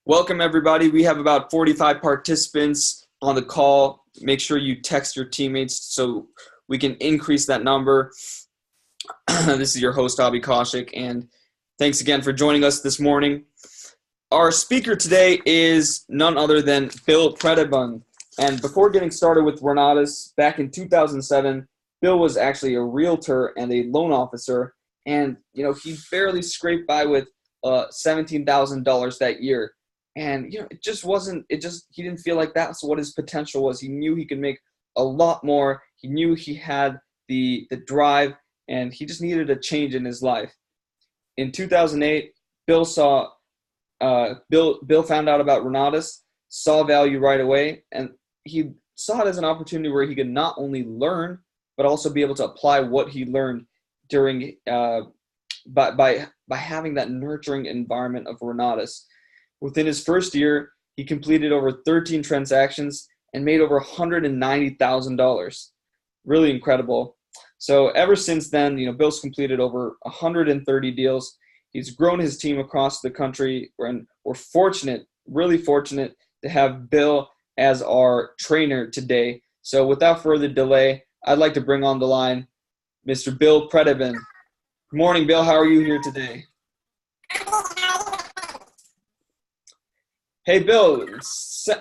Welcome, everybody. We have about 45 participants on the call. Make sure you text your teammates so we can increase that number. This is your host, Abhi Kaushik, and thanks again for joining us this morning. Our speaker today is none other than Bill Predebon. And before getting started with Renatus, back in 2007, Bill was actually a realtor and a loan officer, and he barely scraped by with $17,000 that year. And it just wasn't. He didn't feel like that's what his potential was. He knew he could make a lot more. He knew he had the drive, and he just needed a change in his life. In 2008, Bill found out about Renatus, saw value right away, and he saw it as an opportunity where he could not only learn but also be able to apply what he learned during by having that nurturing environment of Renatus. Within his first year, he completed over 13 transactions and made over $190,000. Really incredible. So ever since then, Bill's completed over 130 deals. He's grown his team across the country, and we're fortunate, really fortunate, to have Bill as our trainer today. So without further delay, I'd like to bring on the line Mr. Bill Predebon. Good morning, Bill. How are you here today? Hey, Bill, it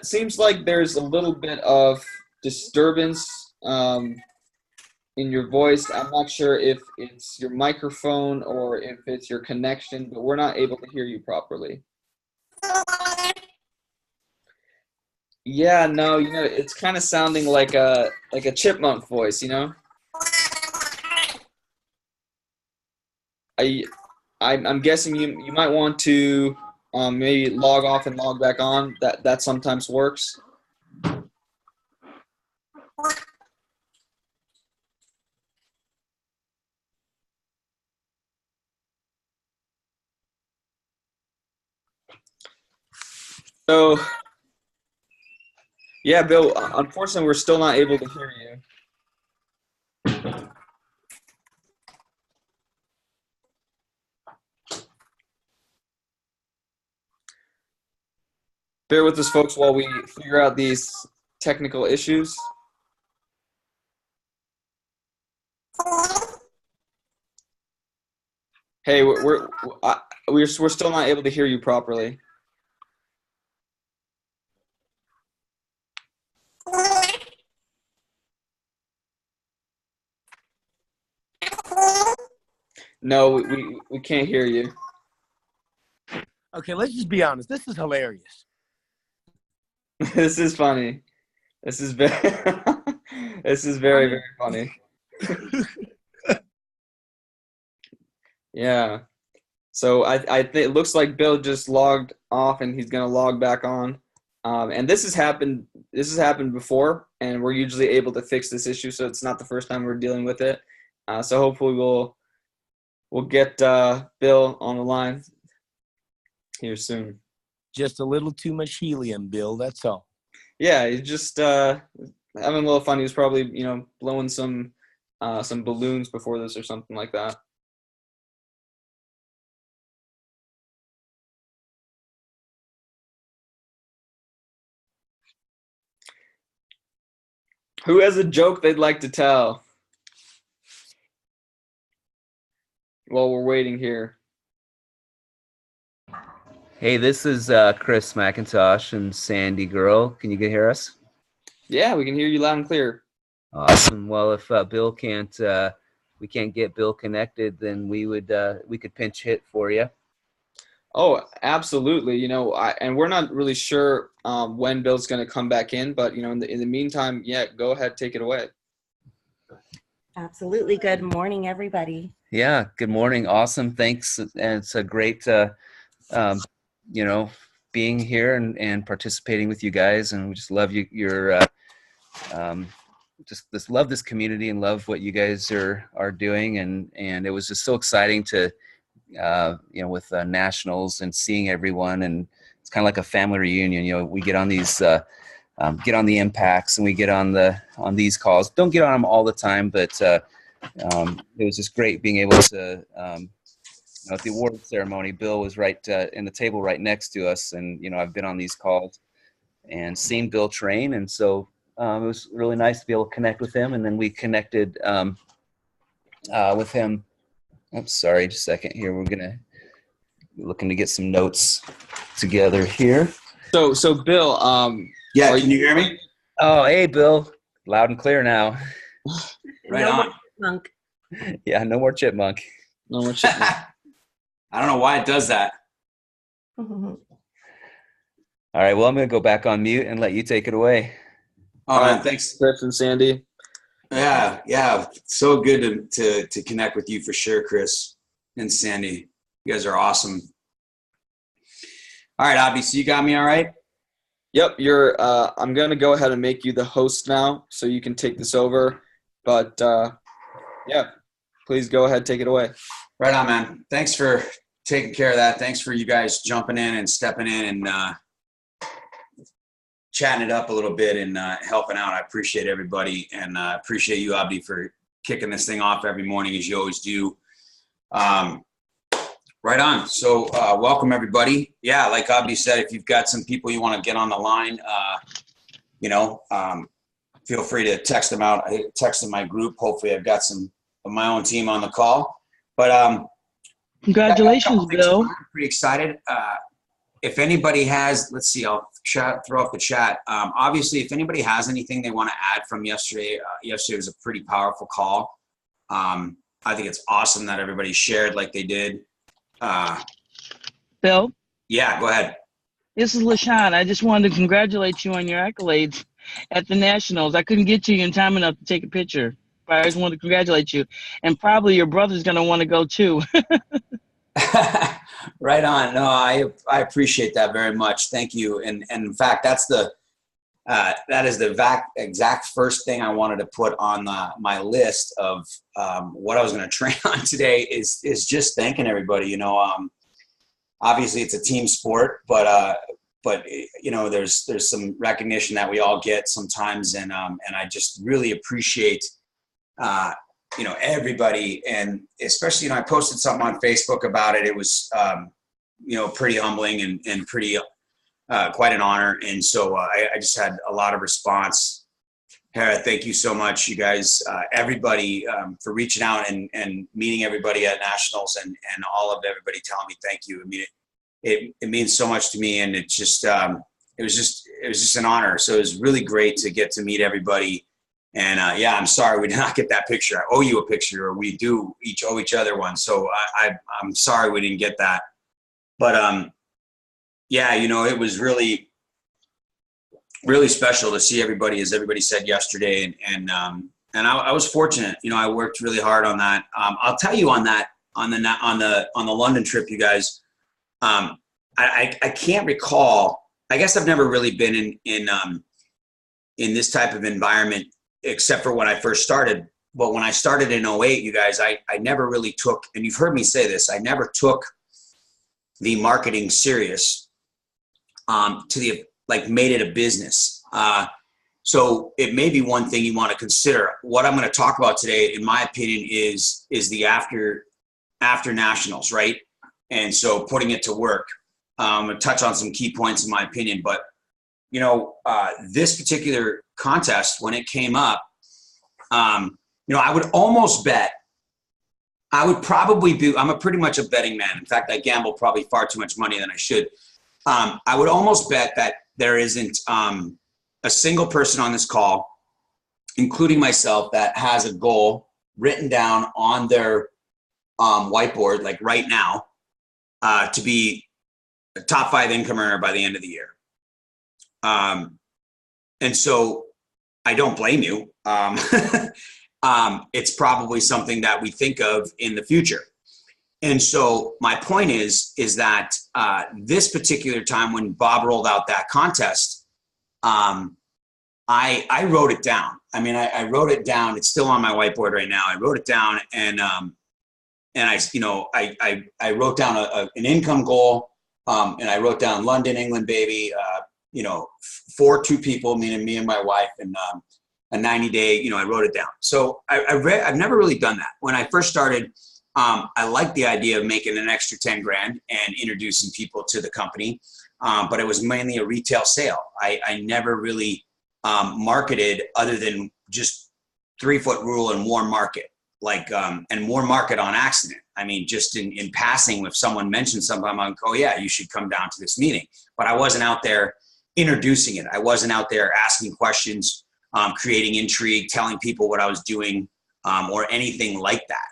seems like there's a little bit of disturbance in your voice. I'm not sure if it's your microphone or if it's your connection, but we're not able to hear you properly. Yeah, no, it's kind of sounding like a chipmunk voice, I'm guessing you might want to maybe log off and log back on. That sometimes works. So, yeah, Bill, unfortunately, we're still not able to hear you. Bear with us, folks, while we figure out these technical issues. Hey, we're still not able to hear you properly. No, we can't hear you. Okay, let's just be honest. This is hilarious. This is funny. This is very very funny. Yeah. So I think it looks like Bill just logged off and he's gonna log back on. And this has happened before, and we're usually able to fix this issue, so it's not the first time we're dealing with it. So hopefully we'll get Bill on the line here soon. Just a little too much helium, Bill, that's all. Yeah, he's just having a little fun. He was probably, blowing some balloons before this or something like that. Who has a joke they'd like to tell while we're waiting here? Hey, this is Chris McIntosh and Sandy Girl. Can you hear us? Yeah, we can hear you loud and clear. Awesome. Well, if Bill we can't get Bill connected, then we could pinch hit for you. Oh, absolutely. And we're not really sure when Bill's going to come back in, but in the meantime, yeah, go ahead, take it away. Absolutely. Good morning, everybody. Yeah. Good morning. Awesome. Thanks. And it's a great, being here and participating with you guys. And we just love love this community and love what you guys are doing. And it was just so exciting to, with nationals and seeing everyone, and it's kind of like a family reunion. We get on these, get on the impacts, and we get on these calls. Don't get on them all the time, but it was just great being able to, at the award ceremony, Bill was right in the table right next to us, and I've been on these calls and seen Bill train, and so it was really nice to be able to connect with him. And then we connected with him. I'm sorry, just a second here. We're looking to get some notes together here. So Bill, yeah, can you hear me? Oh, hey, Bill, loud and clear now. Right No on. more chipmunk. Yeah, no more chipmunk. no more shit. I don't know why it does that. All right, well, I'm going to go back on mute and let you take it away. Oh, man, thanks. Chris and Sandy. Yeah. So good to connect with you for sure, Chris and Sandy. You guys are awesome. All right, Abby, so you got me all right? Yep, I'm going to go ahead and make you the host now so you can take this over. But, yeah, please go ahead, take it away. Right on, man. Thanks for taking care of that. Thanks for you guys jumping in and stepping in and chatting it up a little bit and helping out. I appreciate everybody, and appreciate you, Abdi, for kicking this thing off every morning as you always do. Right on. So welcome, everybody. Yeah, like Abdi said, if you've got some people you want to get on the line, feel free to text them out. I texted my group. Hopefully I've got some of my own team on the call. But congratulations, Bill. I'm pretty excited. If anybody has, let's see, I'll throw up the chat. Obviously, if anybody has anything they want to add from yesterday, yesterday was a pretty powerful call. I think it's awesome that everybody shared like they did. Bill, Yeah, go ahead. this is LaShawn. I just wanted to congratulate you on your accolades at the Nationals. I couldn't get to you in time enough to take a picture, but I just wanted to congratulate you. And probably your brother's going to want to go too. Right on. No, I appreciate that very much. Thank you. And in fact, that is the exact first thing I wanted to put on my list of what I was going to train on today is just thanking everybody. Obviously it's a team sport, but there's some recognition that we all get sometimes, and I just really appreciate everybody, and especially I posted something on Facebook about it. It was pretty humbling and pretty quite an honor, and so I just had a lot of response. Hera, thank you so much, you guys, everybody, for reaching out and meeting everybody at Nationals, and all of everybody telling me thank you. I mean, it means so much to me, and it was just an honor. So it was really great to get to meet everybody. And I'm sorry we did not get that picture. I owe you a picture, or we do each owe each other one. So I'm sorry we didn't get that. But it was really, really special to see everybody, as everybody said yesterday. And I was fortunate. I worked really hard on that. I'll tell you on the London trip, you guys. I can't recall. I guess I've never really been in this type of environment, except for when I first started. But when I started in 2008, you guys, I never really took, and you've heard me say this, I never took the marketing serious, made it a business. So it may be one thing you want to consider. What I'm going to talk about today, in my opinion, is the after Nationals, right? And so putting it to work. I'm going to touch on some key points in my opinion, but this particular contest, when it came up, I would almost bet, I'm pretty much a betting man. In fact, I gamble probably far too much money than I should. I would almost bet that there isn't a single person on this call, including myself, that has a goal written down on their whiteboard, like right now, to be a top 5 income earner by the end of the year. And so I don't blame you. It's probably something that we think of in the future. And so my point is that this particular time when Bob rolled out that contest, I wrote it down. I mean, I wrote it down. It's still on my whiteboard right now. I wrote it down, and I wrote down an income goal, and I wrote down London, England, baby. For 2 people, meaning me and my wife, and a 90-day. I wrote it down. So I've never really done that. When I first started, I like the idea of making an extra 10 grand and introducing people to the company. But it was mainly a retail sale. I never really marketed other than just 3-foot rule and warm market, and warm market on accident. I mean, just in passing, if someone mentioned something, I'm like, oh yeah, you should come down to this meeting. But I wasn't out there introducing it. I wasn't out there asking questions, creating intrigue, telling people what I was doing, or anything like that.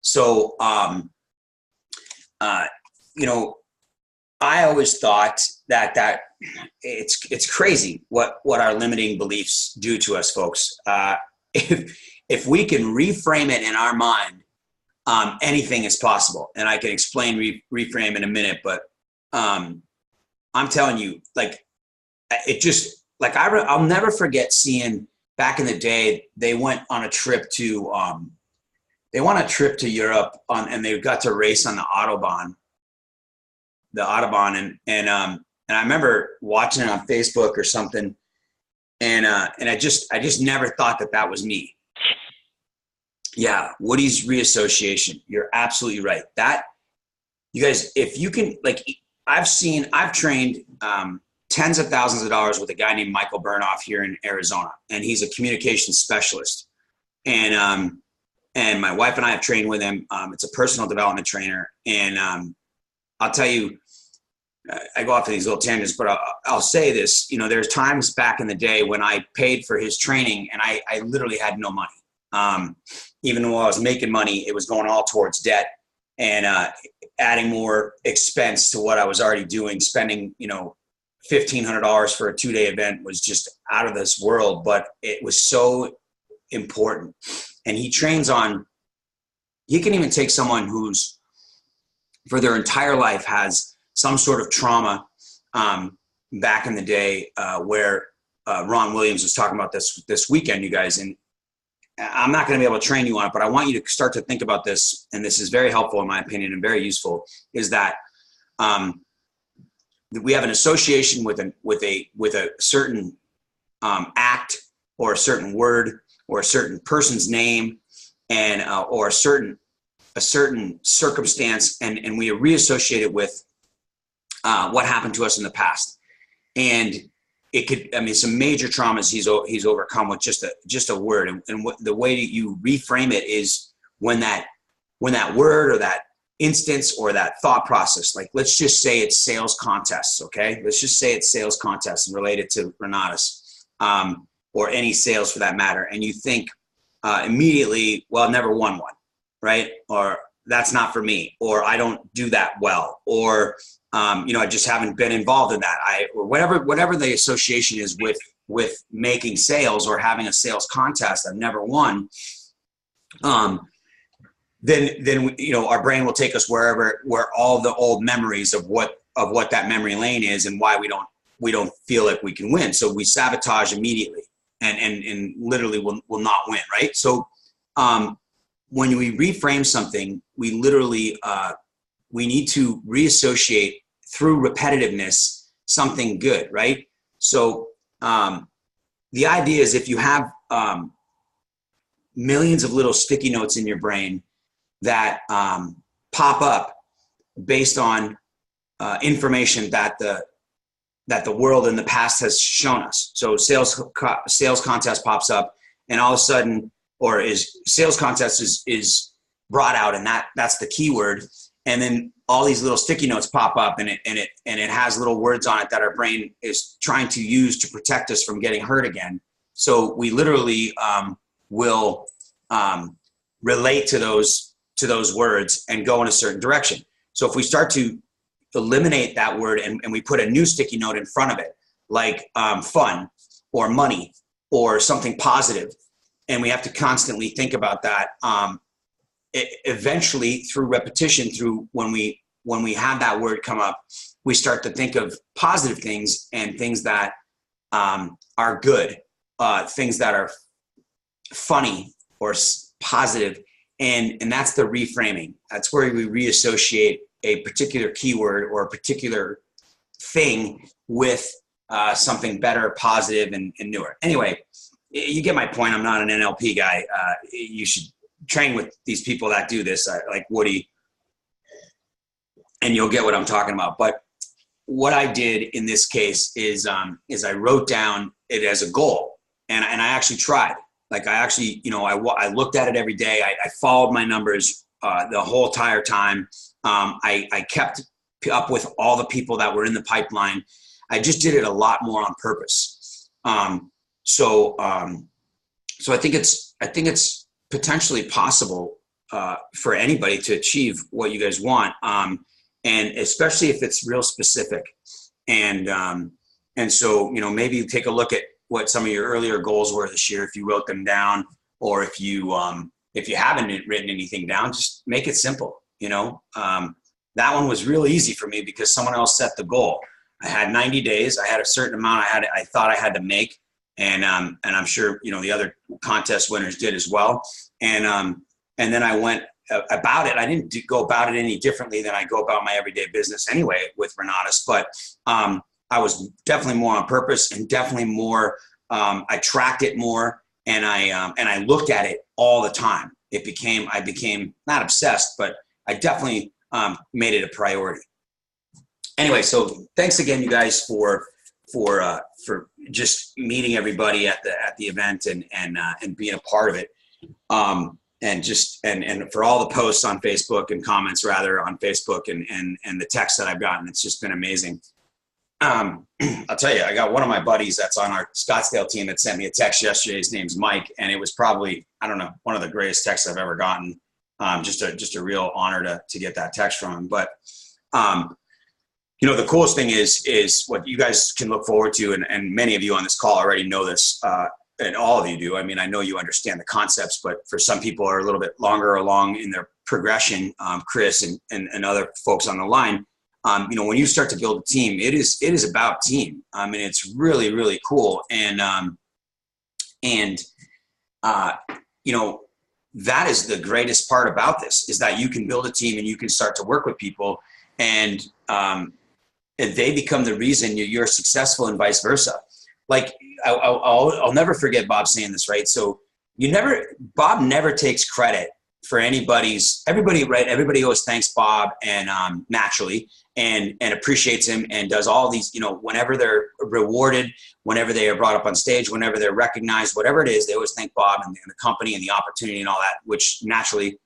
So, I always thought that it's crazy what our limiting beliefs do to us, folks. If we can reframe it in our mind, anything is possible. And I can explain reframe in a minute, but I'm telling you, I'll never forget seeing back in the day. They went on a trip to Europe and they got to race on the Autobahn. And I remember watching it on Facebook or something, and I just never thought that was me. Yeah, Woody's reassociation. You're absolutely right. That, you guys, if you can, I've trained tens of thousands of dollars with a guy named Michael Burnoff here in Arizona, and he's a communications specialist. And my wife and I have trained with him. It's a personal development trainer, and I'll tell you, I go off of these little tangents, but I'll say this, there's times back in the day when I paid for his training and I literally had no money. Even though I was making money, it was going all towards debt and adding more expense to what I was already doing. Spending, $1,500 for a 2-day event was just out of this world, but it was so important. And he trains he can even take someone who's for their entire life has some sort of trauma, back in the day, where Ron Williams was talking about this weekend, you guys, and I'm not going to be able to train you on it, but I want you to start to think about this, and this is very helpful in my opinion and very useful, is that we have an association with a certain act or a certain word or a certain person's name and or a certain circumstance, and we reassociate it with what happened to us in the past. And it could, some major traumas he's overcome with just a word. And what, the way that you reframe it is when that word or that instance or that thought process, like let's just say it's sales contests. Okay. Let's just say it's sales contests and related to Renatus, or any sales for that matter. And you think immediately, well, I've never won one, right? Or that's not for me, or I don't do that well, or I just haven't been involved in that. Or whatever the association is with making sales or having a sales contest I've never won. Then our brain will take us where all the old memories of what that memory lane is and why we don't feel like we can win. So we sabotage immediately and literally will not win. Right. So, when we reframe something, we literally, we need to reassociate through repetitiveness something good, right? So the idea is if you have millions of little sticky notes in your brain that pop up based on information that the world in the past has shown us. So sales contest pops up, and all of a sudden, sales contest is brought out, and that's the keyword. And then all these little sticky notes pop up, and it has little words on it that our brain is trying to use to protect us from getting hurt again. So we literally will relate to those words and go in a certain direction. So if we start to eliminate that word and we put a new sticky note in front of it, like fun or money or something positive, and we have to constantly think about that. Eventually, through repetition, through when we have that word come up, we start to think of positive things and things that are good, things that are funny or positive, and that's the reframing. That's where we reassociate a particular keyword or a particular thing with something better, positive, and newer. Anyway, you get my point. I'm not an NLP guy. You should train with these people that do this, like Woody, and you'll get what I'm talking about. But what I did in this case is I wrote down it as a goal, and I actually tried. Like I actually, I looked at it every day. I followed my numbers the whole entire time. I kept up with all the people that were in the pipeline. I just did it a lot more on purpose. So I think it's potentially possible for anybody to achieve what you guys want, and especially if it's real specific. And so maybe you take a look at what some of your earlier goals were this year, if you wrote them down, or if you haven't written anything down, just make it simple. That one was real easy for me because someone else set the goal. I had 90 days. I had a certain amount I thought I had to make. And I'm sure, the other contest winners did as well. And then I went about it. I didn't go about it any differently than I go about my everyday business anyway with Renatus, but I was definitely more on purpose, and definitely more, I tracked it more, and I looked at it all the time. I became not obsessed, but I definitely made it a priority. Anyway, so thanks again, you guys, for just meeting everybody at the event and being a part of it, and for all the posts on Facebook and comments rather on Facebook and the texts that I've gotten. It's just been amazing. I'll tell you, I got one of my buddies that's on our Scottsdale team that sent me a text yesterday. His name's Mike, and it was probably, I don't know, one of the greatest texts I've ever gotten. Just a real honor to get that text from him. But the coolest thing is what you guys can look forward to, and many of you on this call already know this, and all of you do. I mean, I know you understand the concepts, but for some people are a little bit longer along in their progression, Chris and other folks on the line, when you start to build a team, it is about team. I mean, it's really, really cool. And that is the greatest part about this, is that you can build a team and you can start to work with people, and they become the reason you're successful, and vice versa. Like I'll never forget Bob saying this, right? So Bob never takes credit for everybody, right? Everybody always thanks Bob, and naturally, and appreciates him, and does all these, whenever they're rewarded, whenever they are brought up on stage, whenever they're recognized, whatever it is, they always thank Bob and the company and the opportunity and all that, which naturally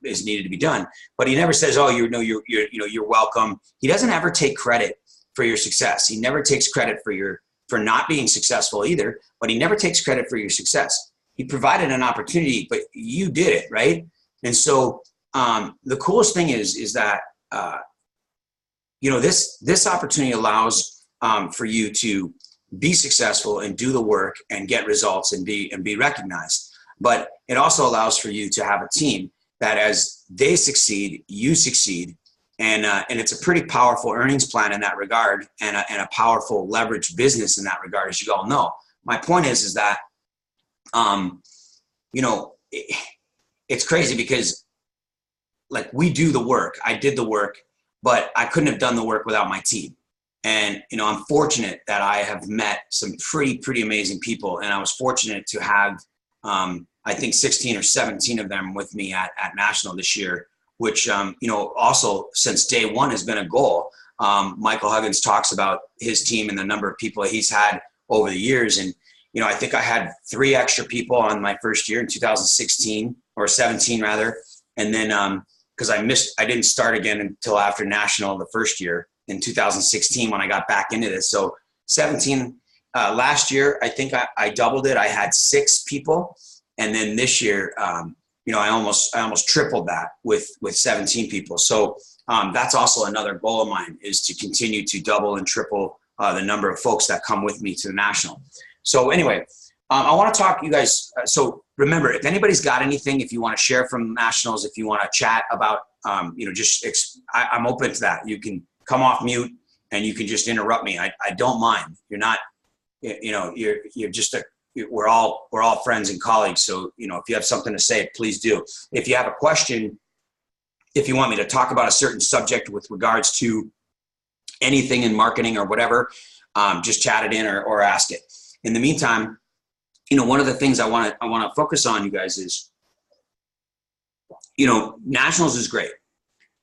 is needed to be done. But he never says, "Oh, you're welcome." He doesn't ever take credit for your success. He never takes credit for not being successful either. But he never takes credit for your success. He provided an opportunity, but you did it, right? And so the coolest thing is that this opportunity allows for you to be successful and do the work and get results and be recognized. But it also allows for you to have a team that, as they succeed, you succeed, and it's a pretty powerful earnings plan in that regard, and a powerful leverage business in that regard, as you all know. My point is that it's crazy because, like, we do the work. I did the work, but I couldn't have done the work without my team. And, I'm fortunate that I have met some pretty amazing people. And I was fortunate to have, I think 16 or 17 of them with me at National this year, which, also since day one has been a goal. Michael Huggins talks about his team and the number of people he's had over the years. And, I think I had 3 extra people on my first year in 2016 or 17 rather. And then, because I didn't start again until after National the first year in 2016 when I got back into this. So 17 last year, I think I doubled it. I had 6 people. And then this year, I almost tripled that with 17 people. So that's also another goal of mine, is to continue to double and triple the number of folks that come with me to the National. So anyway, I want to talk to you guys. So remember, if anybody's got anything, if you want to share from Nationals, if you want to chat about, I'm open to that. You can come off mute and you can just interrupt me. I don't mind. You're not, you're just we're all friends and colleagues. So, if you have something to say, please do. If you have a question, if you want me to talk about a certain subject with regards to anything in marketing or whatever, just chat it in or ask it. In the meantime, one of the things I want to focus on, you guys, is nationals is great.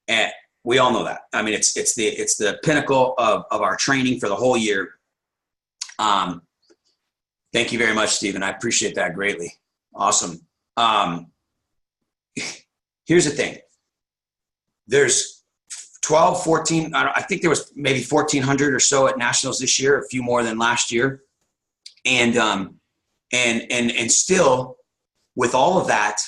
And we all know that. I mean, it's the pinnacle of our training for the whole year. Thank you very much, Stephen. I appreciate that greatly. Awesome. Here's the thing. There's 12, 14, I think there was maybe 1,400 or so at nationals this year, a few more than last year. And still with all of that,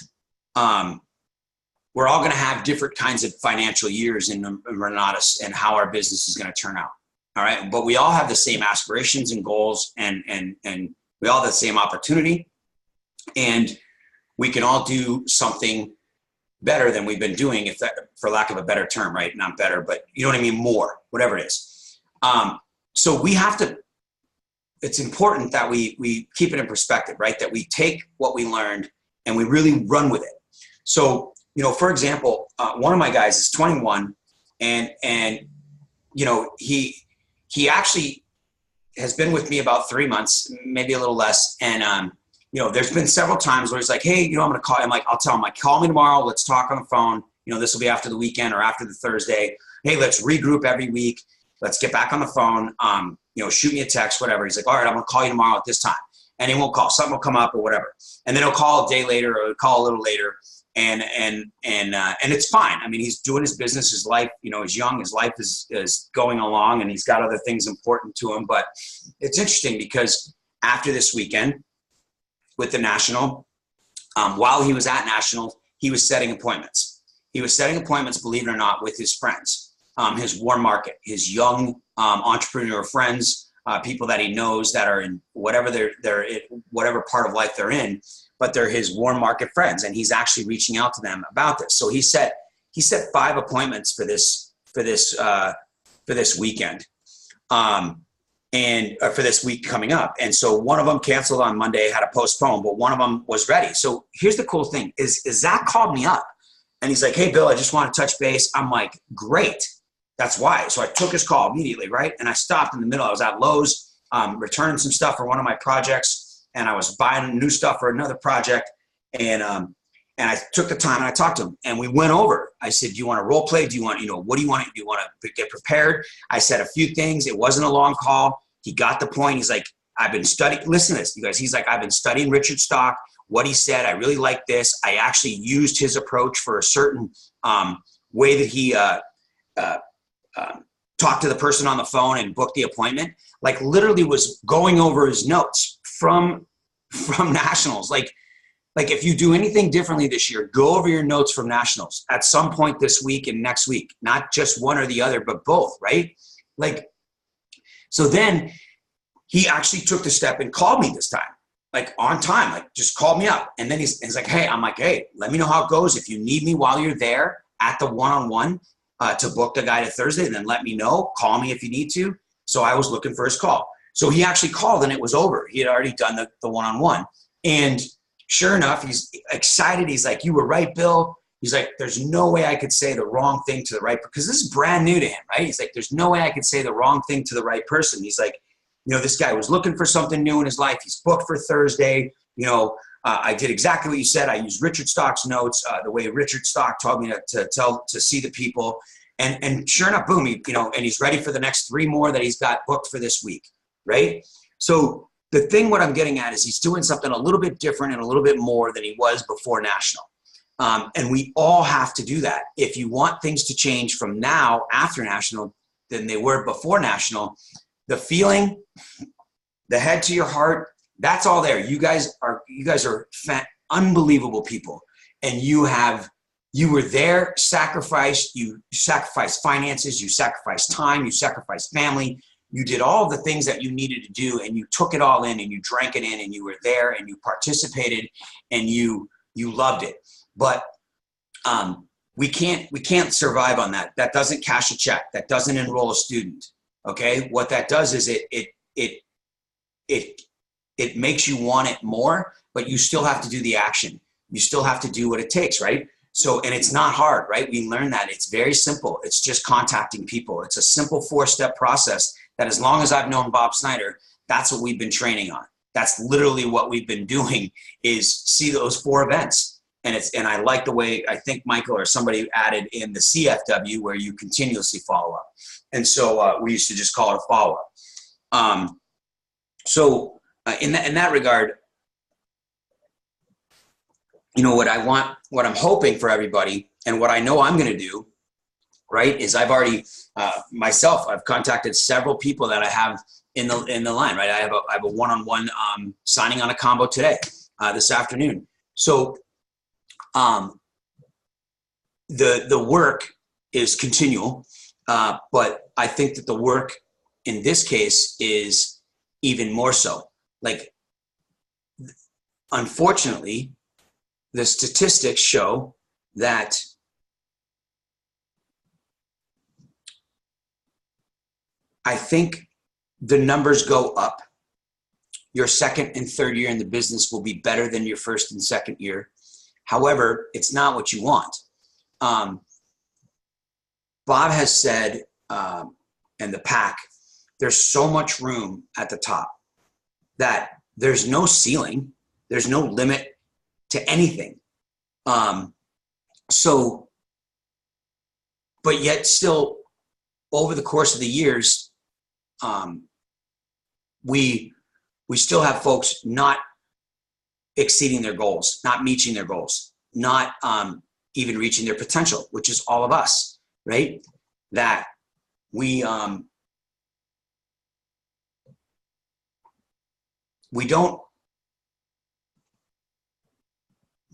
we're all going to have different kinds of financial years in Renatus and how our business is going to turn out. All right. But we all have the same aspirations and goals, and we all have the same opportunity, and we can all do something better than we've been doing, if that, for lack of a better term, right? Not better, but you know what I mean? More, whatever it is. So we have to, it's important that we keep it in perspective, right? That we take what we learned and we really run with it. So, for example, one of my guys is 21, and he actually has been with me about 3 months, maybe a little less. And, there's been several times where he's like, hey, I'm going to call. I'm like, I'll tell him, like, call me tomorrow. Let's talk on the phone. This will be after the weekend or after the Thursday. Hey, let's regroup every week. Let's get back on the phone. Shoot me a text, whatever. He's like, all right, I'm going to call you tomorrow at this time. And he won't call. Something will come up or whatever. And then he'll call a day later, or he'll call a little later. And it's fine. I mean, he's doing his business, his life, he's young, his life is going along, and he's got other things important to him. But it's interesting because after this weekend with the National, while he was at National, he was setting appointments. He was setting appointments, believe it or not, with his friends, his warm market, his young entrepreneur friends, people that he knows that are in whatever whatever part of life they're in, but they're his warm market friends, and he's actually reaching out to them about this. So he set 5 appointments for this weekend, and for this week coming up. And so one of them canceled on Monday, had to postpone, but one of them was ready. So here's the cool thing: is Zach called me up, and he's like, "Hey, Bill, I just want to touch base." I'm like, "Great, that's why." So I took his call immediately, right? And I stopped in the middle. I was at Lowe's, returning some stuff for one of my projects, and I was buying new stuff for another project. And I took the time and I talked to him, and we went over. I said, "Do you want to role play? Do you want, what do you want? Do you want to get prepared?" I said a few things. It wasn't a long call. He got the point. He's like, "I've been studying." Listen to this, you guys. He's like, "I've been studying Richard Stock. What he said, I really like this. I actually used his approach for a certain way that he talked to the person on the phone and booked the appointment." Like, literally was going over his notes from Nationals. Like if you do anything differently this year, go over your notes from Nationals at some point this week and next week, not just one or the other, but both, right? Like, so then he actually took the step and called me this time, like on time, like just called me up. And then he's like, "Hey," I'm like, "Hey, let me know how it goes. If you need me while you're there at the one-on-one to book the guy to Thursday, then let me know. Call me if you need to." So I was looking for his call. So he actually called, and it was over. He had already done the one-on-one. And sure enough, he's excited. He's like, "You were right, Bill." He's like, "There's no way I could say the wrong thing to the right," because this is brand new to him, right? He's like, "There's no way I could say the wrong thing to the right person." He's like, this guy was looking for something new in his life. He's booked for Thursday. I did exactly what you said. I used Richard Stock's notes, the way Richard Stock taught me to see the people. And sure enough, boom, and he's ready for the next 3 more that he's got booked for this week, right? So the thing, what I'm getting at is he's doing something a little bit different and a little bit more than he was before National. And we all have to do that. If you want things to change from now after National than they were before National, the feeling, the head to your heart, that's all there. You guys are unbelievable people. And you were there, you sacrificed finances, you sacrificed time, you sacrificed family. You did all the things that you needed to do, and you took it all in, and you drank it in, and you were there, and you participated, and you loved it. But we can't survive on that. That doesn't cash a check. That doesn't enroll a student. Okay, what that does is it makes you want it more, but you still have to do the action. You still have to do what it takes, right? So, and it's not hard, right? We learned that it's very simple. It's just contacting people. It's a simple 4-step process that, as long as I've known Bob Snyder, that's what we've been training on. That's literally what we've been doing, is see those 4 events. and I like the way, I think Michael or somebody added in the CFW where you continuously follow up. And so we used to just call it a follow-up. So in that regard, you know, what I'm hoping for everybody, and what I know I'm going to do, right, is I've already myself, I've contacted several people that I have in the line, right? I have a one-on-one signing on a combo today, this afternoon. So the work is continual, but I think that the work in this case is even more so. Like, unfortunately, the statistics show that I think the numbers go up. Your second and third year in the business will be better than your first and second year. However, it's not what you want. Bob has said, and the pack, there's so much room at the top that there's no ceiling, there's no limit to anything. So, but yet still, over the course of the years, we still have folks not exceeding their goals, not meeting their goals, not even reaching their potential, which is all of us, right? That we don't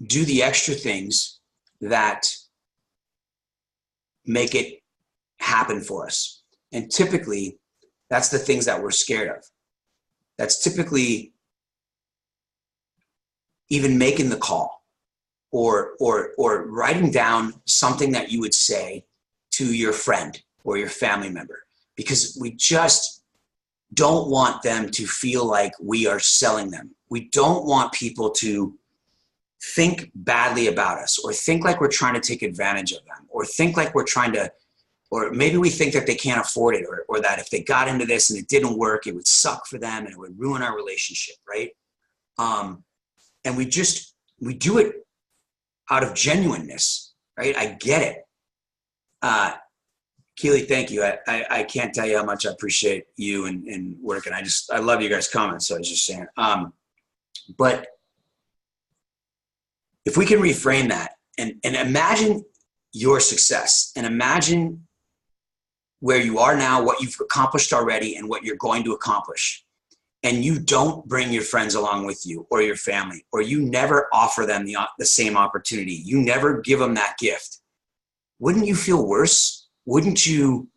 do the extra things that make it happen for us. And typically, that's the things that we're scared of. That's typically even making the call or writing down something that you would say to your friend or your family member, because we just don't want them to feel like we are selling them. We don't want people to think badly about us, or think like we're trying to take advantage of them, or think like we're trying to, or maybe we think that they can't afford it, or that if they got into this and it didn't work, it would suck for them and it would ruin our relationship, right? And we do it out of genuineness, right? I get it. Keely, thank you. I can't tell you how much I appreciate you and work, and I love you guys' comments, so I was just saying. But if we can reframe that and imagine your success, and imagine where you are now, what you've accomplished already, and what you're going to accomplish, and you don't bring your friends along with you or your family, or you never offer them the same opportunity, you never give them that gift, wouldn't you feel worse? Wouldn't you?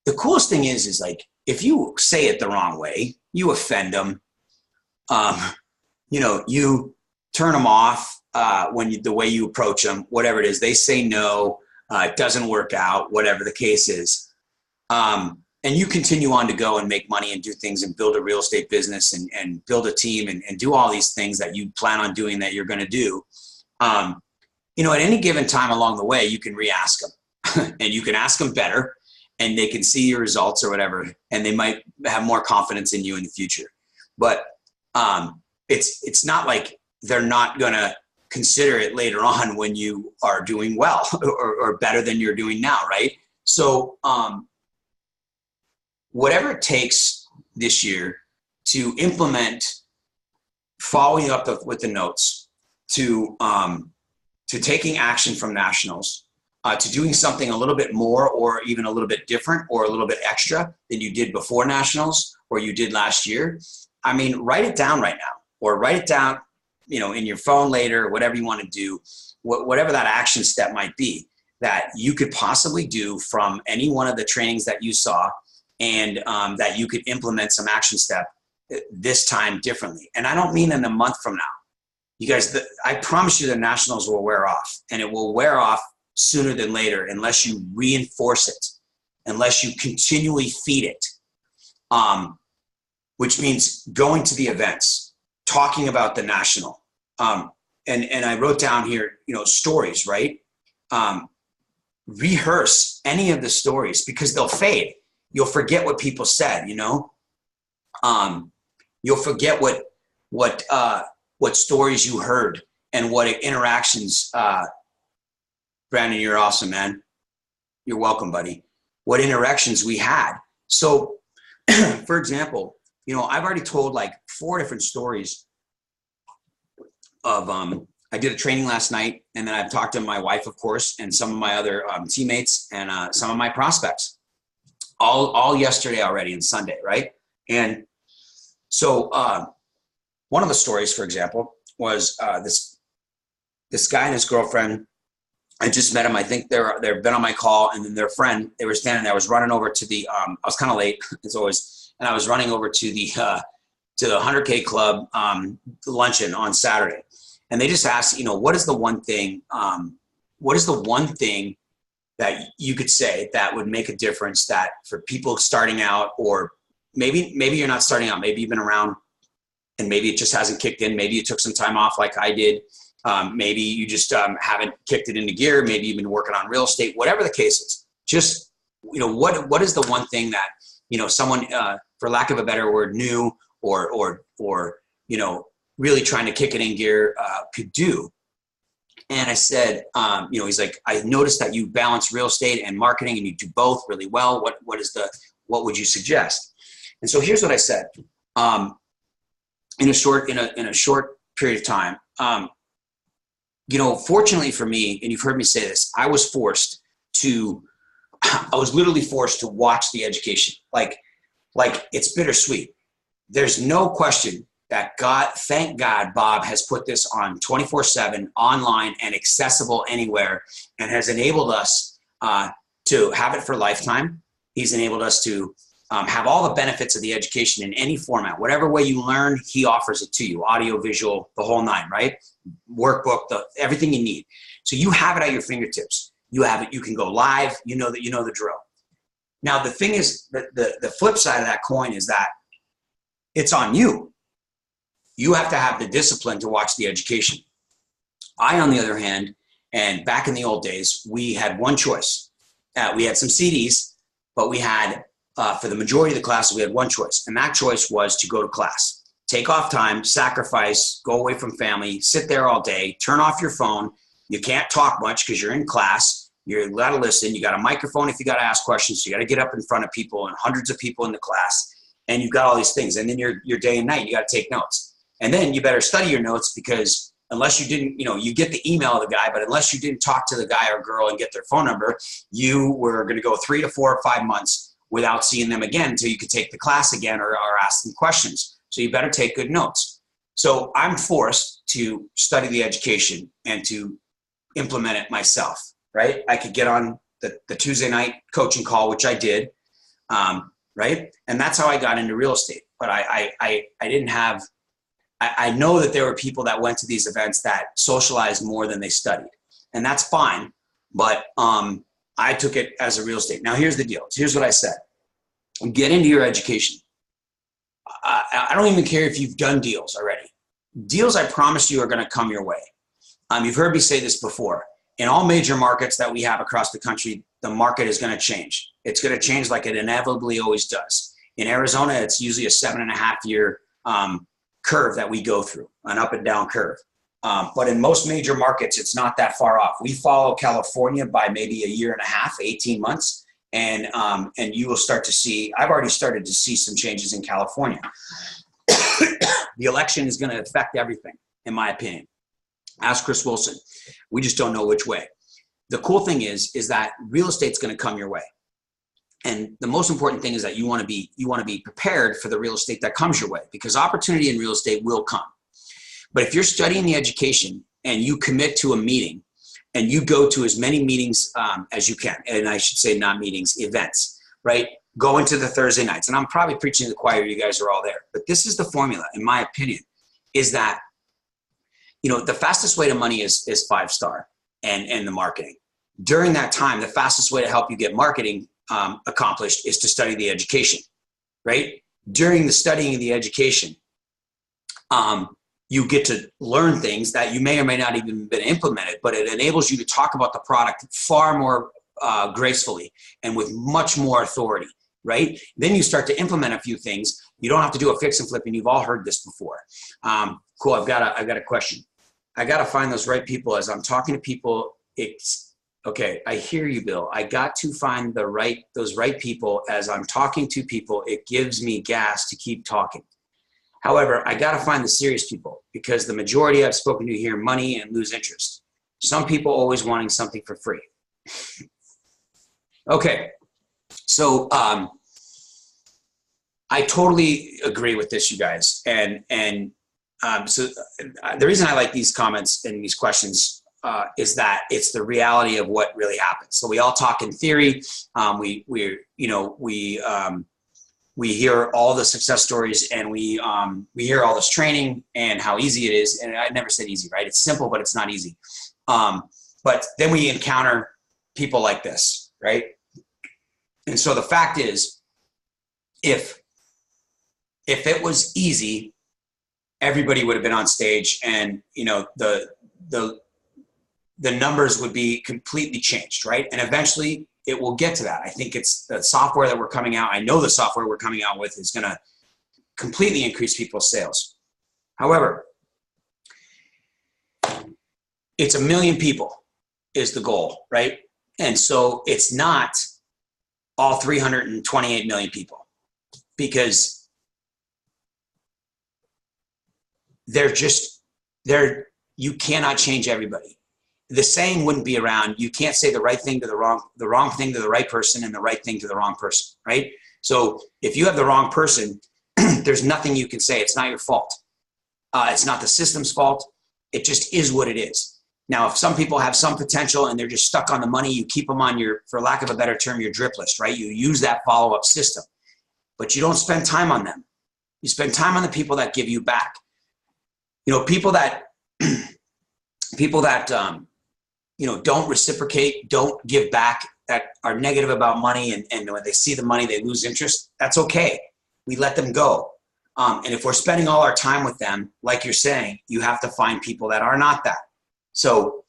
The coolest thing is like, if you say it the wrong way, you offend them, you know, you turn them off the way you approach them, whatever it is, they say no, it doesn't work out, whatever the case is. And you continue on to go and make money and do things and build a real estate business and build a team and do all these things that you plan on doing that you're going to do. You know, at any given time along the way, you can re-ask them and you can ask them better, and they can see your results or whatever, and they might have more confidence in you in the future. But it's not like they're not going to consider it later on when you are doing well or better than you're doing now, right? So whatever it takes this year to implement following up with the notes, to taking action from nationals, to doing something a little bit more or even a little bit different or a little bit extra than you did before nationals or you did last year. I mean, write it down right now, or write it down, you know, in your phone later, whatever you want to do, whatever that action step might be that you could possibly do from any one of the trainings that you saw, and that you could implement some action step this time differently. And I don't mean in a month from now. You guys, I promise you the nationals will wear off, and it will wear off sooner than later unless you reinforce it, unless you continually feed it, which means going to the events, talking about the national. And I wrote down here, you know, stories, right? Rehearse any of the stories, because they'll fade. You'll forget what people said, you know? You'll forget what stories you heard and what interactions, Brandon, you're awesome, man. You're welcome, buddy. What interactions we had. So, for example, you know, I've already told like 4 different stories of, I did a training last night, and then I've talked to my wife, of course, and some of my other teammates and some of my prospects all yesterday already and Sunday. Right. And so one of the stories, for example, was this guy and his girlfriend. I just met him. I think they've been on my call, and then their friend, they were standing there. I was running over to the, I was kind of late as always. And I was running over to the 100K club luncheon on Saturday. And they just asked, you know, what is the one thing that you could say that would make a difference, that for people starting out, or maybe you're not starting out, maybe you've been around and maybe it just hasn't kicked in. Maybe you took some time off like I did. Maybe you just haven't kicked it into gear. Maybe you've been working on real estate, whatever the case is. Just, you know, what is the one thing that, you know, someone, for lack of a better word, new or, you know, really trying to kick it in gear could do. And I said, you know, he's like, I noticed that you balance real estate and marketing and you do both really well. What would you suggest? And so here's what I said. In a short period of time, you know, fortunately for me, and you've heard me say this, I was literally forced to watch the education. Like it's bittersweet. There's no question that thank God, Bob has put this on 24/7 online and accessible anywhere, and has enabled us to have it for lifetime. He's enabled us to have all the benefits of the education in any format. Whatever way you learn, he offers it to you, audio, visual, the whole nine, right? Workbook, everything you need. So you have it at your fingertips. You have it. You can go live. You know the drill. Now, the thing is, the flip side of that coin is that it's on you. You have to have the discipline to watch the education. I, on the other hand, and back in the old days, we had one choice. We had some CDs, but we had, for the majority of the classes, we had one choice. And that choice was to go to class. Take off time, sacrifice, go away from family, sit there all day, turn off your phone. You can't talk much because you're in class. You got to listen. You got a microphone if you got to ask questions. You got to get up in front of people and hundreds of people in the class. And you've got all these things. And then your day and night, you got to take notes. And then you better study your notes, because unless you didn't, you know, you get the email of the guy, but unless you didn't talk to the guy or girl and get their phone number, you were going to go 3 to 4 or 5 months without seeing them again until you could take the class again or ask them questions. So you better take good notes. So I'm forced to study the education and to implement it myself, right? I could get on the Tuesday night coaching call, which I did, right? And that's how I got into real estate. But I didn't have, I know that there were people that went to these events that socialized more than they studied, and that's fine. But I took it as a real estate. Now, here's the deal. Here's what I said. Get into your education. I don't even care if you've done deals already. Deals, I promise you, are going to come your way. You've heard me say this before. In all major markets that we have across the country, the market is going to change. It's going to change like it inevitably always does. In Arizona, it's usually a 7.5-year curve that we go through, an up and down curve. But in most major markets, it's not that far off. We follow California by maybe a 1.5 years, 18 months. And you will start to see, I've already started to see some changes in California. The election is going to affect everything, in my opinion. Ask Chris Wilson. We just don't know which way. The cool thing is that real estate's going to come your way. And the most important thing is that you want to be prepared for the real estate that comes your way, because opportunity in real estate will come. But if you're studying the education and you commit to a meeting and you go to as many meetings as you can, and I should say not meetings, events, right? Go into the Thursday nights. And I'm probably preaching to the choir. You guys are all there. But this is the formula, in my opinion, is that, you know, the fastest way to money is 5-star and the marketing. During that time, the fastest way to help you get marketing accomplished is to study the education, right? During the studying of the education, you get to learn things that you may or may not even been implemented, but it enables you to talk about the product far more gracefully and with much more authority, right? Then you start to implement a few things. You don't have to do a fix and flip, and you've all heard this before. Cool. I've got a question. I got to find those right people. As I'm talking to people, it's okay. I hear you, Bill. I got to find those right people. As I'm talking to people, it gives me gas to keep talking. However, I got to find the serious people, because the majority I've spoken to hear money and lose interest. Some people always wanting something for free. Okay. So, I totally agree with this, you guys. So the reason I like these comments and these questions is that it's the reality of what really happens. So we all talk in theory. We hear all the success stories, and we hear all this training and how easy it is. And I never said easy, right? It's simple, but it's not easy. But then we encounter people like this, right? And so the fact is, if it was easy, everybody would have been on stage, and the numbers would be completely changed, right? And eventually it will get to that. I think it's the software that we're coming out. I know the software we're coming out with is going to completely increase people's sales. However, it's 1 million people is the goal, right? And so it's not all 328 million people, because you cannot change everybody. The saying wouldn't be around. You can't say the right thing to the wrong thing to the right person, and the right thing to the wrong person, right? So if you have the wrong person, there's nothing you can say. It's not your fault. It's not the system's fault. It just is what it is. Now, if some people have some potential and they're just stuck on the money, you keep them on for lack of a better term, your drip list, right? You use that follow-up system, but you don't spend time on them. You spend time on the people that give you back. People that don't reciprocate, don't give back, that are negative about money, and when they see the money, they lose interest. That's okay. We let them go. And if we're spending all our time with them, like you're saying, you have to find people that are not that. So,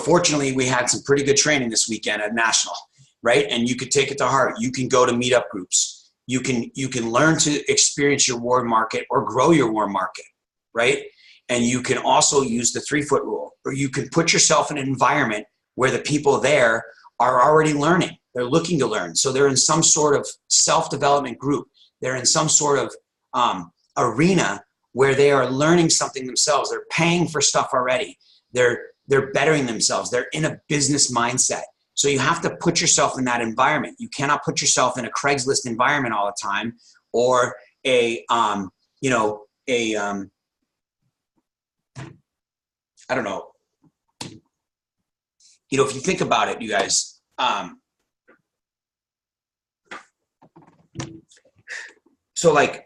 fortunately, we had some pretty good training this weekend at National, right? And you could take it to heart. You can go to meetup groups. You can learn to experience your warm market or grow your warm market, right? And you can also use the 3-foot rule, or you can put yourself in an environment where the people there are already learning. They're looking to learn. So they're in some sort of self-development group. They're in some sort of arena where they are learning something themselves. They're paying for stuff already. They're bettering themselves. They're in a business mindset. So you have to put yourself in that environment. You cannot put yourself in a Craigslist environment all the time, or I don't know. If you think about it, you guys, so like,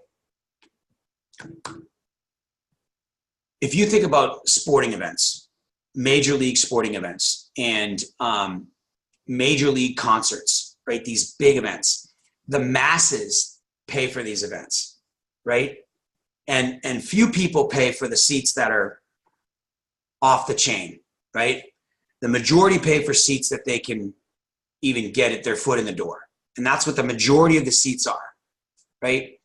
if you think about sporting events, major league sporting events, and major league concerts, right? These big events, the masses pay for these events, right? And few people pay for the seats that are off the chain, right? The majority pay for seats that they can even get their foot in the door. And that's what the majority of the seats are, right?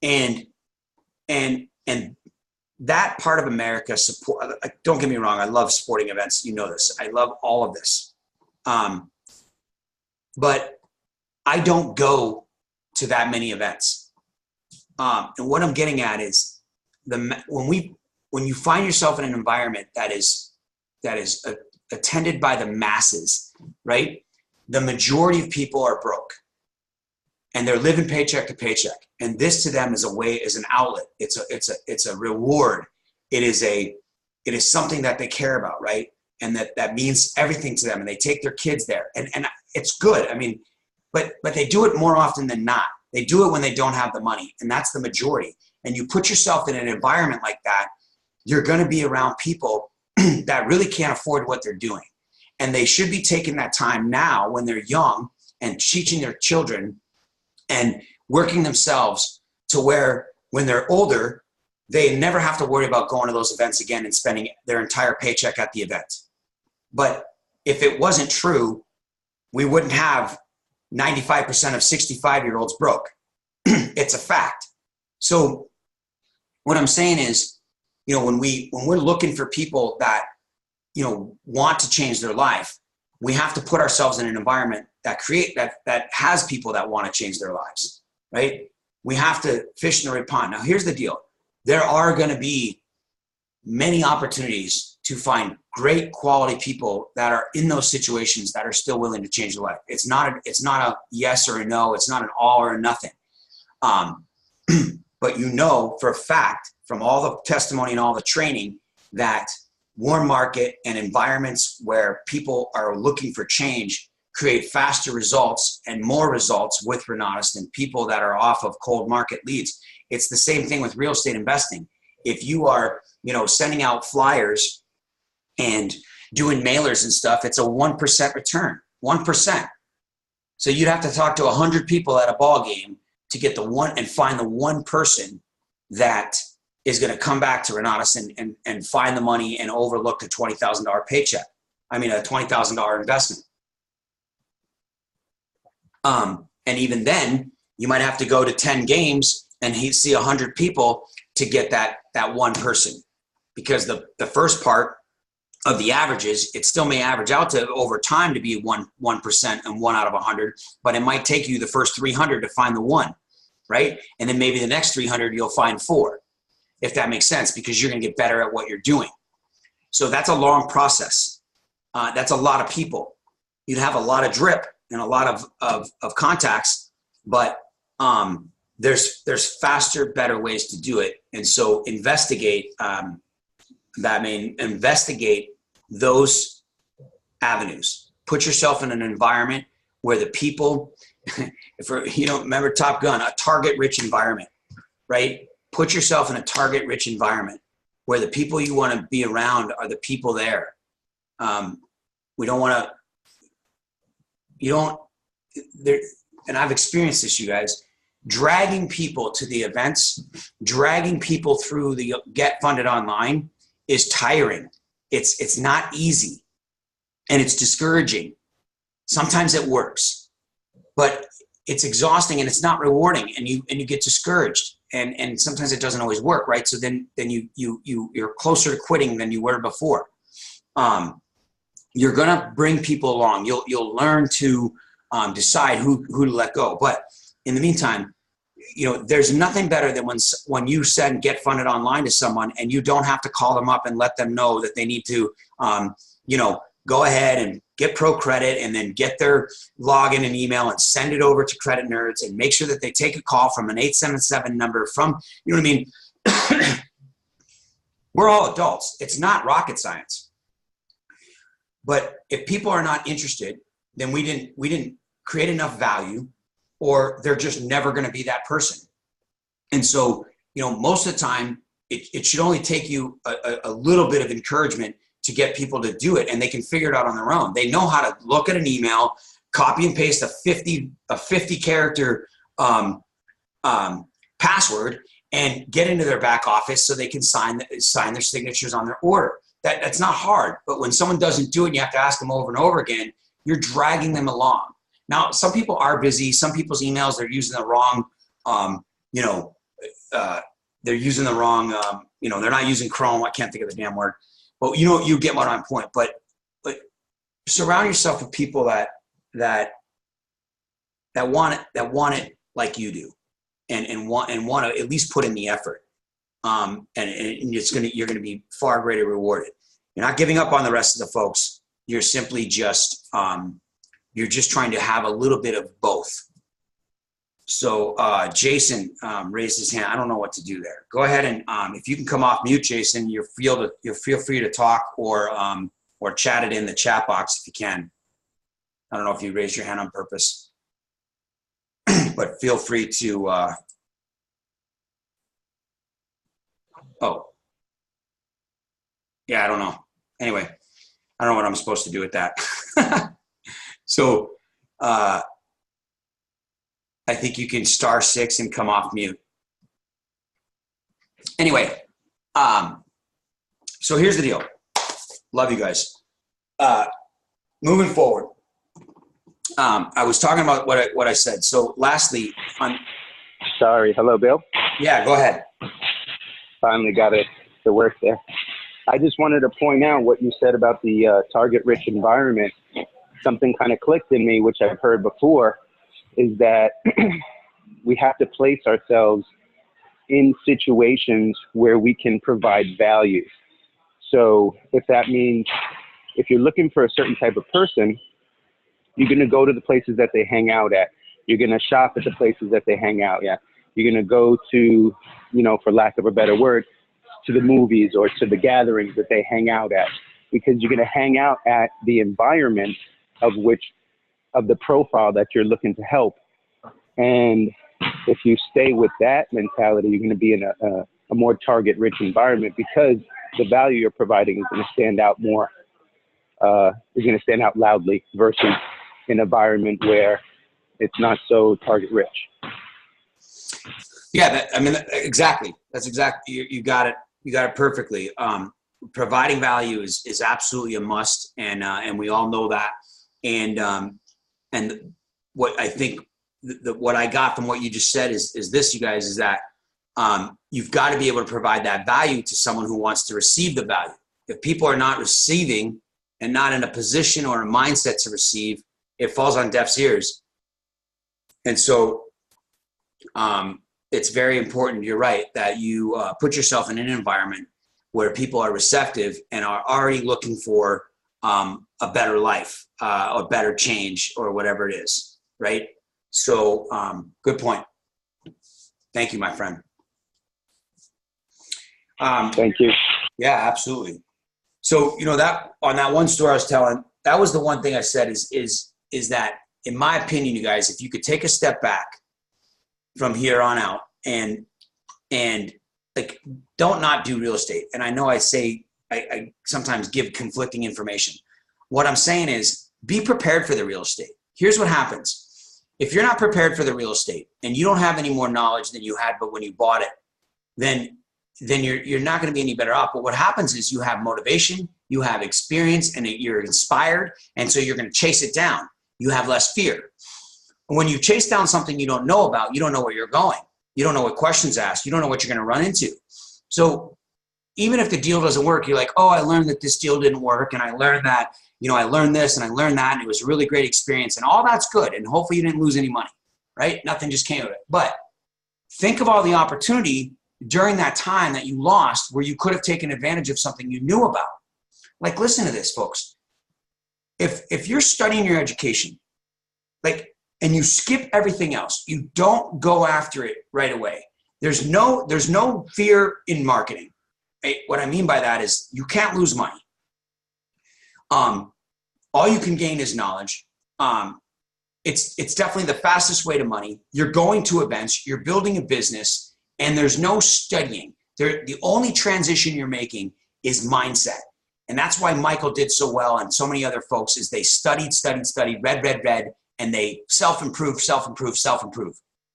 And that part of America support, don't get me wrong, I love sporting events. You know this. I love all of this. But I don't go to that many events. And what I'm getting at is when you find yourself in an environment that is attended by the masses, right? The majority of people are broke, and they're living paycheck to paycheck. And this to them is an outlet. It's a reward. It is something that they care about, right? And that means everything to them. And they take their kids there, and it's good. I mean, but they do it more often than not. They do it when they don't have the money, and that's the majority. And you put yourself in an environment like that, you're going to be around people that really can't afford what they're doing. And they should be taking that time now when they're young and teaching their children and working themselves to where when they're older, they never have to worry about going to those events again and spending their entire paycheck at the event. But if it wasn't true, we wouldn't have 95% of 65-year-olds broke. It's a fact. So what I'm saying is, when we're looking for people that want to change their life, we have to put ourselves in an environment that has people that want to change their lives, right? We have to fish in the right pond. Now, here's the deal. There are going to be many opportunities to find great quality people that are in those situations that are still willing to change their life. It's not a yes or a no. It's not an all or a nothing. But for a fact from all the testimony and all the training that warm market and environments where people are looking for change create faster results and more results with Renatus than people that are off of cold market leads. It's the same thing with real estate investing. If you are, sending out flyers and doing mailers and stuff, it's a 1% return, 1%. So you'd have to talk to 100 people at a ball game to get the one and find the one person that is going to come back to Renatus and find the money and overlook a $20,000 paycheck. I mean, a $20,000 investment. And even then, you might have to go to 10 games and see 100 people to get that one person, because the first part of the averages, it still may average out to over time to be 1% and 1 out of 100, but it might take you the first 300 to find the one, right? And then maybe the next 300 you'll find 4, if that makes sense, because you're going to get better at what you're doing. So that's a long process. That's a lot of people. You'd have a lot of drip and a lot of contacts, but there's faster, better ways to do it. And so investigate those avenues. Put yourself in an environment where the people, remember Top Gun, a target-rich environment, right? Put yourself in a target-rich environment where the people you want to be around are the people there. We don't want to, and I've experienced this, you guys, dragging people to the events, dragging people through the Get Funded Online is tiring. It's not easy, and it's discouraging. Sometimes it works, but it's exhausting and it's not rewarding, and you get discouraged, and sometimes it doesn't always work, right? So then you're closer to quitting than you were before. You're gonna bring people along. You'll learn to decide who to let go, but in the meantime, there's nothing better than when you send Get Funded Online to someone and you don't have to call them up and let them know that they need to, go ahead and get pro credit and then get their login and email and send it over to Credit Nerds and make sure that they take a call from an 877 number from, you know what I mean? We're all adults. It's not rocket science. But if people are not interested, then we didn't create enough value, or they're just never going to be that person. And so, most of the time, it should only take you a little bit of encouragement to get people to do it, and they can figure it out on their own. They know how to look at an email, copy and paste a 50 character password, and get into their back office so they can sign their signatures on their order. That's not hard, but when someone doesn't do it, and you have to ask them over and over again, you're dragging them along. Now, some people are busy. Some people's emails, they're using the wrong, they're using the wrong, they're not using Chrome. I can't think of the damn word. But you get what I'm point. But surround yourself with people that want it like you do, and want to at least put in the effort. And you're gonna be far greater rewarded. You're not giving up on the rest of the folks. You're simply just you're just trying to have a little bit of both. So Jason raised his hand. I don't know what to do there. Go ahead and if you can come off mute, Jason, you'll feel free to talk or chat it in the chat box if you can. I don't know if you raised your hand on purpose, but feel free to. Yeah, I don't know. Anyway, I don't know what I'm supposed to do with that. So I think you can *6 and come off mute. Anyway, so here's the deal. Love you guys. Moving forward, I was talking about what I said. So lastly, Sorry. Hello, Bill. Yeah, go ahead. Finally got it to work there. I just wanted to point out what you said about the target-rich environment. Something kind of clicked in me, which I've heard before, is that we have to place ourselves in situations where we can provide value. So if that means, if you're looking for a certain type of person, you're going to go to the places that they hang out at. You're going to shop at the places that they hang out at. You're going to go to, for lack of a better word, to the movies or to the gatherings that they hang out at, because you're going to hang out at the environment of the profile that you're looking to help. And if you stay with that mentality, you're going to be in a more target-rich environment, because the value you're providing is going to stand out more. Is going to stand out loudly versus an environment where it's not so target-rich. Yeah, exactly. That's exactly, you got it. You got it perfectly. Providing value is absolutely a must, and we all know that. And what I think what I got from what you just said is this, you guys, is that you've got to be able to provide that value to someone who wants to receive the value. If people are not receiving and not in a position or a mindset to receive, it falls on deaf ears. And so it's very important, you're right, that you put yourself in an environment where people are receptive and are already looking for a better life, a better change, or whatever it is, right? So good point. Thank you, my friend. Thank you. Yeah, absolutely. So, that on that one story I was telling, that was the one thing I said is that, in my opinion, you guys, if you could take a step back from here on out and like, don't not do real estate. And I know I say, I sometimes give conflicting information. What I'm saying is, be prepared for the real estate. Here's what happens. If you're not prepared for the real estate and you don't have any more knowledge than you had but when you bought it, then you're not going to be any better off. But what happens is you have motivation, you have experience, and you're inspired, and so you're going to chase it down. You have less fear. When you chase down something you don't know about, you don't know where you're going. You don't know what questions asked. You don't know what you're going to run into. So even if the deal doesn't work, you're like, oh, I learned that this deal didn't work, and I learned that, I learned this and I learned that, and it was a really great experience, and all that's good, and hopefully you didn't lose any money, right? Nothing just came of it. But think of all the opportunity during that time that you lost where you could have taken advantage of something you knew about. Like, listen to this, folks. If you're studying your education, and you skip everything else, you don't go after it right away. There's no fear in marketing. Right? What I mean by that is you can't lose money. All you can gain is knowledge. It's definitely the fastest way to money. You're going to events, you're building a business, and there's no studying. The only transition you're making is mindset. And that's why Michael did so well, and so many other folks, is they studied, read, and they self-improve.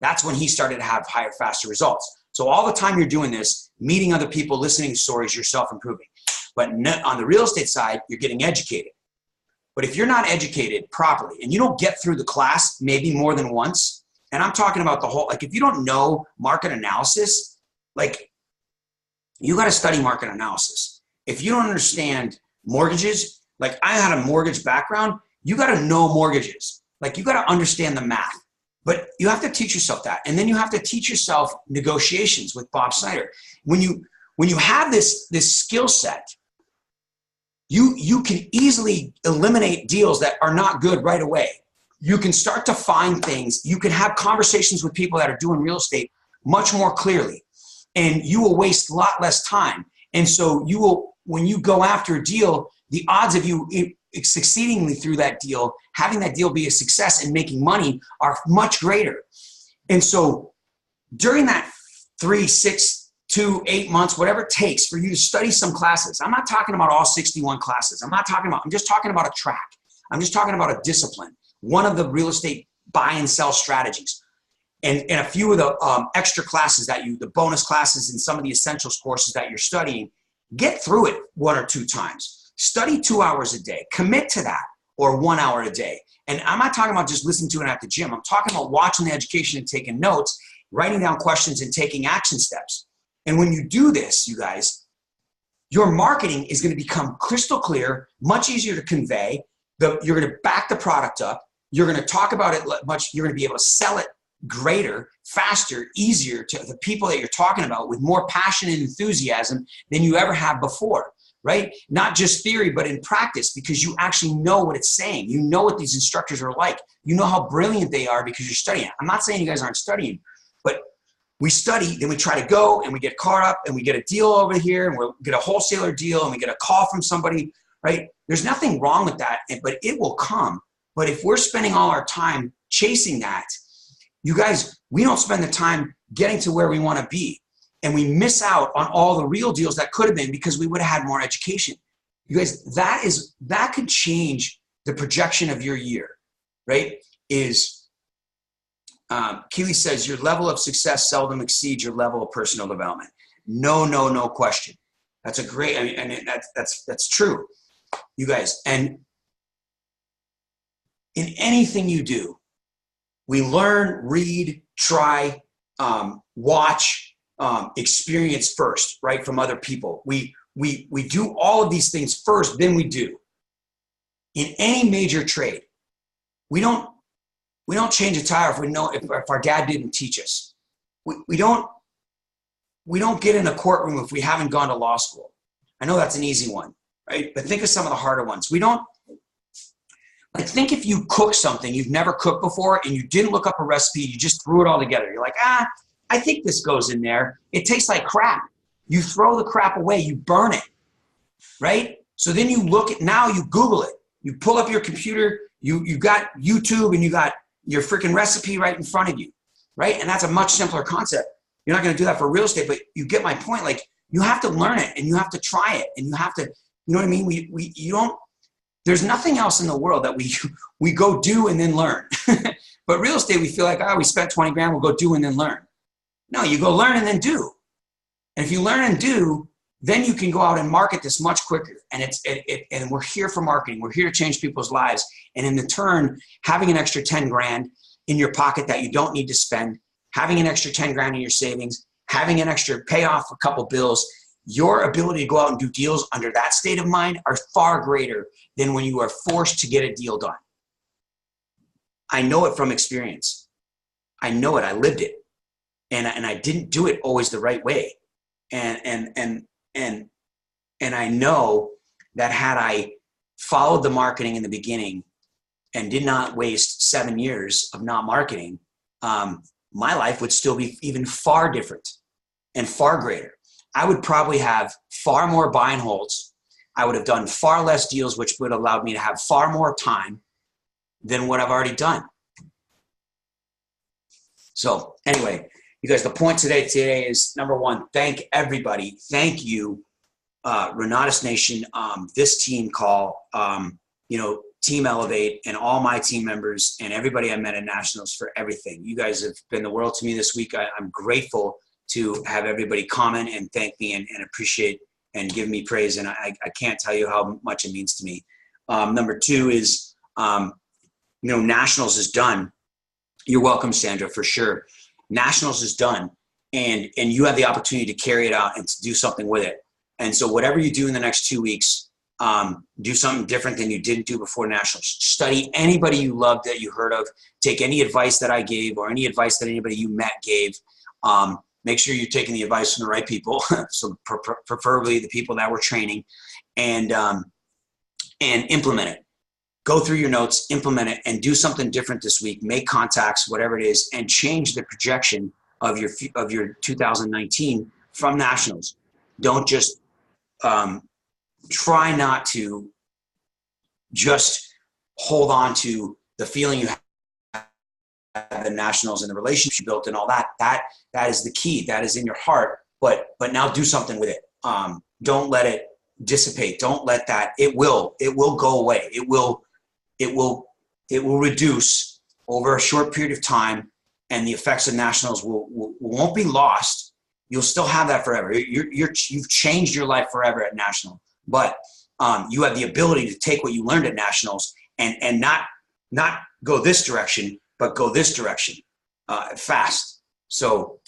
That's when he started to have higher, faster results. So all the time you're doing this, meeting other people, listening to stories, you're self-improving. But on the real estate side, you're getting educated. But if you're not educated properly and you don't get through the class maybe more than once, and I'm talking about the whole, if you don't know market analysis, you got to study market analysis. If you don't understand mortgages, I had a mortgage background, you got to know mortgages. You got to understand the math. But you have to teach yourself that. And then you have to teach yourself negotiations with Bob Snyder. When you have this skill set, you can easily eliminate deals that are not good right away. You can start to find things. You can have conversations with people that are doing real estate much more clearly. And you will waste a lot less time. And so when you go after a deal, the odds of you succeedingly through that deal, having that deal be a success and making money are much greater. And so during that 3, 6, 2, 8 months, whatever it takes for you to study some classes, I'm not talking about all 61 classes. I'm just talking about a track. I'm just talking about a discipline, one of the real estate buy and sell strategies. And a few of the extra classes the bonus classes and some of the essentials courses that you're studying, get through it 1 or 2 times. Study 2 hours a day. Commit to that, or 1 hour a day. And I'm not talking about just listening to it at the gym. I'm talking about watching the education and taking notes, writing down questions and taking action steps. And when you do this, you guys, your marketing is going to become crystal clear, much easier to convey. You're going to back the product up. You're going to talk about it much. You're going to be able to sell it greater, faster, easier to the people that you're talking about with more passion and enthusiasm than you ever have before, right? Not just theory, but in practice, because you actually know what it's saying. You know what these instructors are like. You know how brilliant they are because you're studying. I'm not saying you guys aren't studying, but we study, then we try to go and we get caught up and we get a deal over here and we get a wholesaler deal and we get a call from somebody, right? There's nothing wrong with that, but it will come. But if we're spending all our time chasing that, you guys, we don't spend the time getting to where we want to be. And we miss out on all the real deals that could have been because we would have had more education. You guys, that could change the projection of your year, right? Keely says, your level of success seldom exceeds your level of personal development. No question. That's a great, and that's true, you guys. And in anything you do, we learn, read, try, watch, experience first, right? From other people. We do all of these things first, then we do. In any major trade, we don't change a tire if our dad didn't teach us. We don't get in a courtroom if we haven't gone to law school. I know that's an easy one, right? But think of some of the harder ones. Think if you cook something you've never cooked before and you didn't look up a recipe, you just threw it all together. You're like, I think this goes in there. It tastes like crap. You throw the crap away, you burn it, right? So then you you Google it. You pull up your computer, you got YouTube and you got your freaking recipe right in front of you, right? And that's a much simpler concept. You're not going to do that for real estate, but you get my point. Like, you have to learn it and you have to try it and you have to, you know what I mean? There's nothing else in the world that we go do and then learn. But real estate, we feel like, we spent 20 grand, we'll go do and then learn. No, you go learn and then do. And if you learn and do, then you can go out and market this much quicker. And and we're here for marketing. We're here to change people's lives. And in the turn, having an extra 10 grand in your pocket that you don't need to spend, having an extra 10 grand in your savings, having an extra pay off a couple bills, your ability to go out and do deals under that state of mind are far greater than when you are forced to get a deal done. I know it from experience. I know it. I lived it. And I didn't do it always the right way. And I know that had I followed the marketing in the beginning and did not waste 7 years of not marketing, my life would still be even far different and far greater. I would probably have far more buy and holds. I would have done far less deals, which would have allowed me to have far more time than what I've already done. So anyway, you guys, the point today is, number one, thank everybody. Thank you, Renatus Nation, this team call, Team Elevate, and all my team members and everybody I met at Nationals for everything. You guys have been the world to me this week. I'm grateful to have everybody comment and thank me and appreciate and give me praise. And I can't tell you how much it means to me. Number two is, Nationals is done. You're welcome, Sandra, for sure. Nationals is done. And you have the opportunity to carry it out and to do something with it. And so whatever you do in the next 2 weeks, do something different than you didn't do before Nationals. Study anybody you loved that you heard of. Take any advice that I gave or any advice that anybody you met gave. Make sure you're taking the advice from the right people, so preferably the people that we're training, and implement it. Go through your notes, implement it, and do something different this week. Make contacts, whatever it is, and change the projection of your 2019 from Nationals. Don't just try not to just hold on to the feeling you have the Nationals and the relationship you built and all that. That is the key. That is in your heart. But now do something with it. Don't let it dissipate. Don't let that. It will go away. It will reduce over a short period of time, and the effects of Nationals won't be lost. You'll still have that forever. You've changed your life forever at National, but you have the ability to take what you learned at Nationals and not go this direction, but go this direction fast. So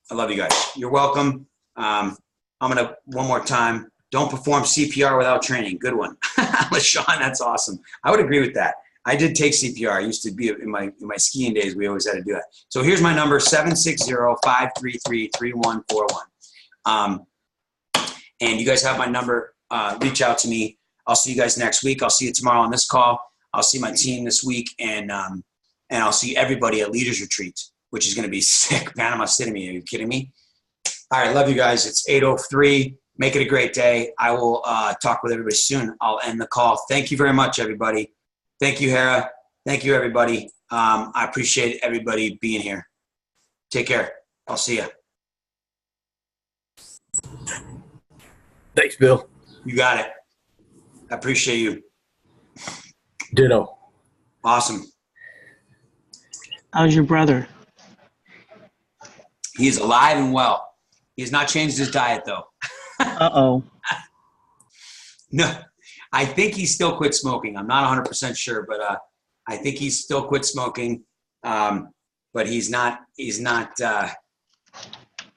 I love you guys. You're welcome. I'm going to, one more time, don't perform CPR without training. Good one. LaShawn, that's awesome. I would agree with that. I did take CPR. I used to be in my skiing days. We always had to do that. So here's my number, 760-533-3141. And you guys have my number. Reach out to me. I'll see you guys next week. I'll see you tomorrow on this call. I'll see my team this week, and I'll see everybody at Leaders Retreat, which is going to be sick. Panama City, are you kidding me? All right, love you guys. It's 8:03. Make it a great day. I will talk with everybody soon. I'll end the call. Thank you very much, everybody. Thank you, Hera. Thank you, everybody. I appreciate everybody being here. Take care. I'll see you. Thanks, Bill. You got it. I appreciate you. Ditto. Awesome. How's your brother? He is alive and well. He has not changed his diet, though. Uh-oh. No, I think he still quit smoking. I'm not 100% sure, but I think he's still quit smoking. But he's not, I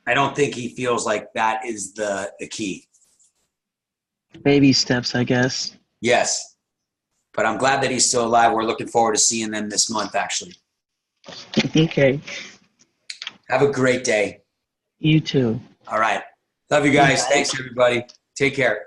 don't think he feels like that is the key. Baby steps, I guess. Yes. But I'm glad that he's still alive. We're looking forward to seeing them this month, actually. Okay. Have a great day. You too. All right. Love you guys. Bye. Thanks, everybody. Take care.